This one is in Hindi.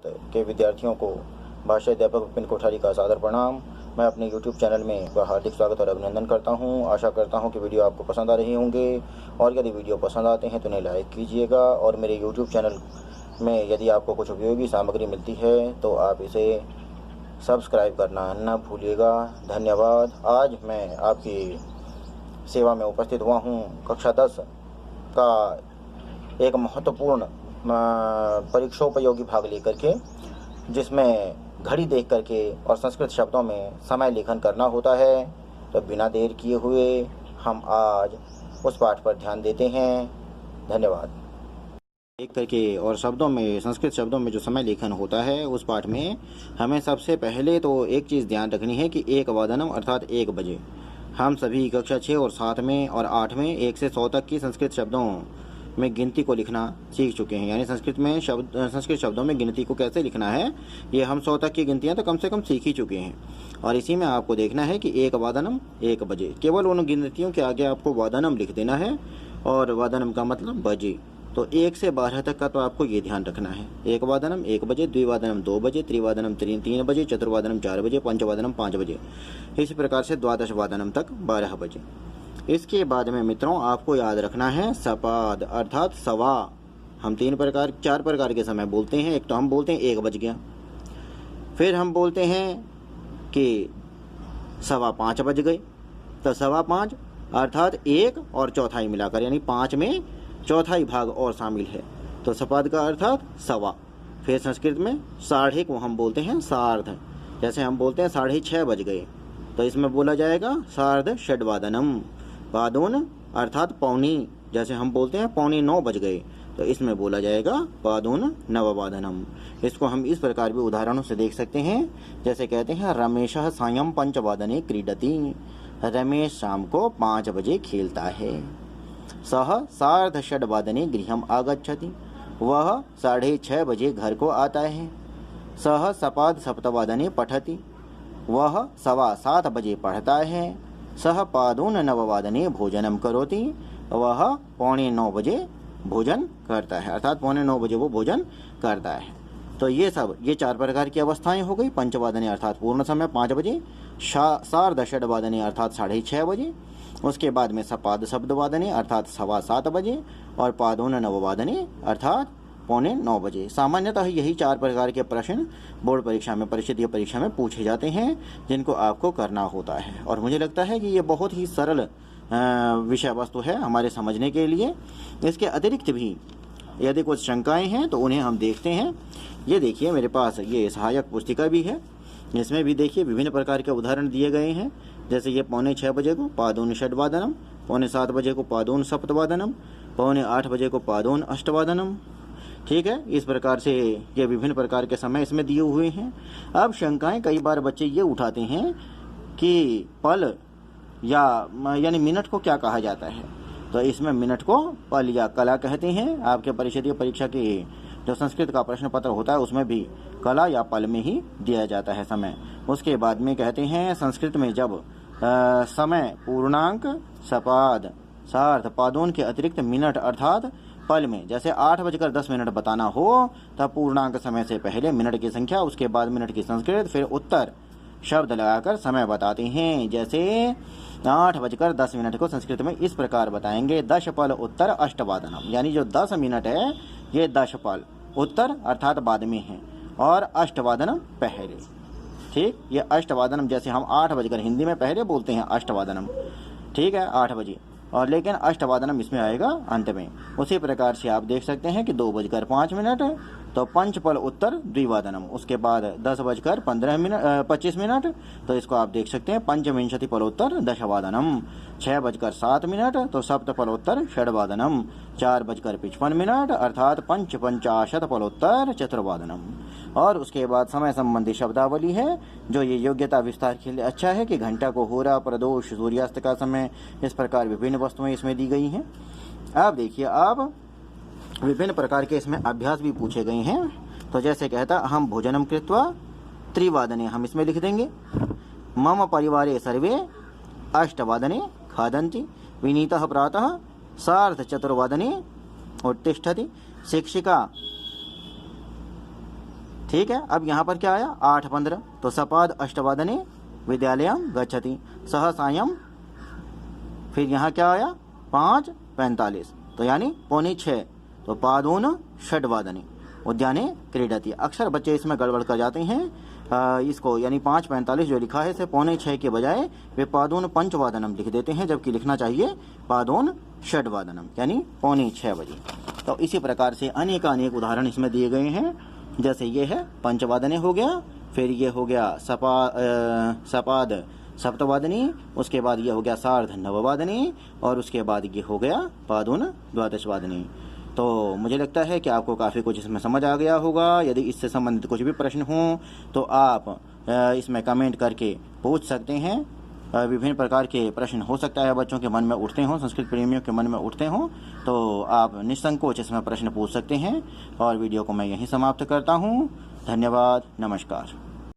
के विद्यार्थियों को भाषा अध्यापक विपिन कोठारी का सादर प्रणाम। मैं अपने YouTube चैनल में आपका हार्दिक स्वागत और अभिनंदन करता हूं। आशा करता हूं कि वीडियो आपको पसंद आ रही होंगे और यदि वीडियो पसंद आते हैं तो उन्हें लाइक कीजिएगा और मेरे YouTube चैनल में यदि आपको कुछ उपयोगी सामग्री मिलती है तो आप इसे सब्सक्राइब करना न भूलिएगा। धन्यवाद। आज मैं आपकी सेवा में उपस्थित हुआ हूं कक्षा 10 का एक महत्वपूर्ण परीक्षोपयोगी भाग लेकर के, जिसमें घड़ी देख करके और संस्कृत शब्दों में समय लेखन करना होता है। तो बिना देर किए हुए हम आज उस पाठ पर ध्यान देते हैं। धन्यवाद। देख करके और शब्दों में, संस्कृत शब्दों में जो समय लेखन होता है उस पाठ में हमें सबसे पहले तो एक चीज़ ध्यान रखनी है कि 1 वादनम अर्थात 1 बजे। हम सभी कक्षा 6 और 7 में और 8 में 1 से 100 तक की संस्कृत शब्दों में गिनती को लिखना सीख चुके हैं। यानी संस्कृत शब्दों में गिनती को कैसे लिखना है ये हम 100 तक की गिनतियां तो कम से कम सीख ही चुके हैं। और इसी में आपको देखना है कि 1 वादनम 1 बजे, केवल उन गिनतियों के आगे आपको वादनम लिख देना है और वादनम का मतलब बजे। तो 1 से 12 तक का तो आपको ये ध्यान रखना है। 1 वादनम 1 बजे, द्विवादनम 2 बजे, त्रिवादनम 3 बजे, चतुर्वादनम 4 बजे, पंचवादनम 5 बजे, इसी प्रकार से द्वादश वादनम तक 12 बजे। इसके बाद में मित्रों आपको याद रखना है सपाद अर्थात सवा। हम 4 प्रकार के समय बोलते हैं। एक तो हम बोलते हैं 1 बज गया, फिर हम बोलते हैं कि 5:15 बज गए। तो 5:15 अर्थात 1 और चौथाई मिलाकर, यानी 5 में चौथाई भाग और शामिल है, तो सपाद का अर्थात सवा। फिर संस्कृत में 6:30 को हम बोलते हैं सार्ध। जैसे हम बोलते हैं 6:30 बज गए, तो इसमें बोला जाएगा सार्ध षड्वादनम। पादोन अर्थात पौनी, जैसे हम बोलते हैं 8:45 बज गए, तो इसमें बोला जाएगा पादोन नववादनम। इसको हम इस प्रकार भी उदाहरणों से देख सकते हैं। जैसे कहते हैं रमेशः सायं 5 क्रीडति, रमेश शाम को 5 बजे खेलता है। सह 6:30 गृहम आगच्छति, वह 6:30 बजे घर को आता है। सह 7:15 पठति, वह 7:15 बजे पढ़ता है। सह पादोन नववादने भोजनम करोति, वह 8:45 बजे भोजन करता है, अर्थात 8:45 बजे वो भोजन करता है। तो ये 4 प्रकार की अवस्थाएं हो गई। पंचवादने अर्थात पूर्ण समय 5 बजे, सार्धषड्वादने अर्थात 6:30 बजे, उसके बाद में सपाद शब्दवादने अर्थात 7:15 बजे और पादोन नववादने अर्थात 8:45 बजे। सामान्यतः यही 4 प्रकार के प्रश्न बोर्ड परीक्षा में, परिषदीय परीक्षा में पूछे जाते हैं, जिनको आपको करना होता है। और मुझे लगता है कि ये बहुत ही सरल विषय वस्तु है हमारे समझने के लिए। इसके अतिरिक्त भी यदि कुछ शंकाएं हैं तो उन्हें हम देखते हैं। ये देखिए मेरे पास ये सहायक पुस्तिका भी है, इसमें भी देखिए विभिन्न प्रकार के उदाहरण दिए गए हैं। जैसे ये 6:45 बजे को पादोन षड्वादनम, 6:45 बजे को पादोन सप्तवादनम, 7:45 बजे को पादोन अष्टवादनम। ठीक है, इस प्रकार से ये विभिन्न प्रकार के समय इसमें दिए हुए हैं। अब शंकाएं कई बार बच्चे ये उठाते हैं कि पल यानी मिनट को क्या कहा जाता है। तो इसमें मिनट को पल या कला कहते हैं। आपके परिषदीय परीक्षा की जो संस्कृत का प्रश्न पत्र होता है उसमें भी कला या पल में ही दिया जाता है समय। उसके बाद में कहते हैं संस्कृत में जब समय पूर्णांक सपाद सार्ध पादोन के अतिरिक्त मिनट अर्थात पल में, जैसे 8:10 बताना हो तब पूर्णांक समय से पहले मिनट की संख्या, उसके बाद मिनट की संस्कृत, फिर उत्तर शब्द लगाकर समय बताते हैं। जैसे 8:10 को संस्कृत में इस प्रकार बताएंगे 10 पल उत्तर अष्टवादनम, यानी जो 10 मिनट है ये 10 पल उत्तर अर्थात बाद में है और अष्टवादनम पहले। ठीक, ये अष्टवादनम, जैसे हम 8 हिंदी में पहले बोलते हैं अष्टवादनम, ठीक है 8 बजे, और लेकिन अष्टवादनम इसमें आएगा अंत में। उसी प्रकार से आप देख सकते हैं कि 2:05 तो पंचपल उत्तर द्विवादनम, उसके बाद 10:25 तो इसको आप देख सकते हैं पंचविंशति पलोत्तर दशवादनम। 6:07 तो सप्तपलोत्तर षड्वादनम। 4:55 अर्थात पंचपंचाशत पलोत्तर चतुर्वादनम। और उसके बाद समय संबंधी शब्दावली है, जो ये योग्यता विस्तार के लिए अच्छा है कि घंटा को होरा, प्रदोष, सूर्यास्त का समय, इस प्रकार विभिन्न वस्तुएं इसमें दी गई हैं। अब देखिए, अब विभिन्न प्रकार के इसमें अभ्यास भी पूछे गए हैं। तो जैसे कहता हम भोजनम कृत्वा त्रिवादने, हम इसमें लिख देंगे मम परिवारे सर्वे अष्टवादने खादन्ति, विनीतः प्रातः सार्धचतुर्वादने उत्तिष्ठति, शिक्षिका ठीक है। अब यहाँ पर क्या आया 8:15, तो सपाद अष्टवादने विद्यालयम गच्छति, सह सायं, फिर यहाँ क्या आया 5:45, तो यानी 5:45, तो पादोन षड्वादने उद्याने क्रीडति। अक्सर बच्चे इसमें गड़बड़ कर जाते हैं, इसको यानी 5:45 जो लिखा है इसे 5:45 के बजाय वे पादोन पंचवादनम लिख देते हैं, जबकि लिखना चाहिए पादोन षड्वादनम यानी 5:45 बजे। तो इसी प्रकार से अनेक उदाहरण इसमें दिए गए हैं। जैसे ये है पंचवादने हो गया, फिर ये हो गया सपाद सप्तवादनी, उसके बाद ये हो गया सार्ध नववादनी, और उसके बाद ये हो गया पादोन द्वादशवादनी। तो मुझे लगता है कि आपको काफ़ी कुछ इसमें समझ आ गया होगा। यदि इससे संबंधित कुछ भी प्रश्न हो तो आप इसमें कमेंट करके पूछ सकते हैं। विभिन्न प्रकार के प्रश्न हो सकता है बच्चों के मन में उठते हों, संस्कृत प्रेमियों के मन में उठते हों, तो आप निसंकोच इसमें प्रश्न पूछ सकते हैं। और वीडियो को मैं यहीं समाप्त करता हूँ। धन्यवाद, नमस्कार।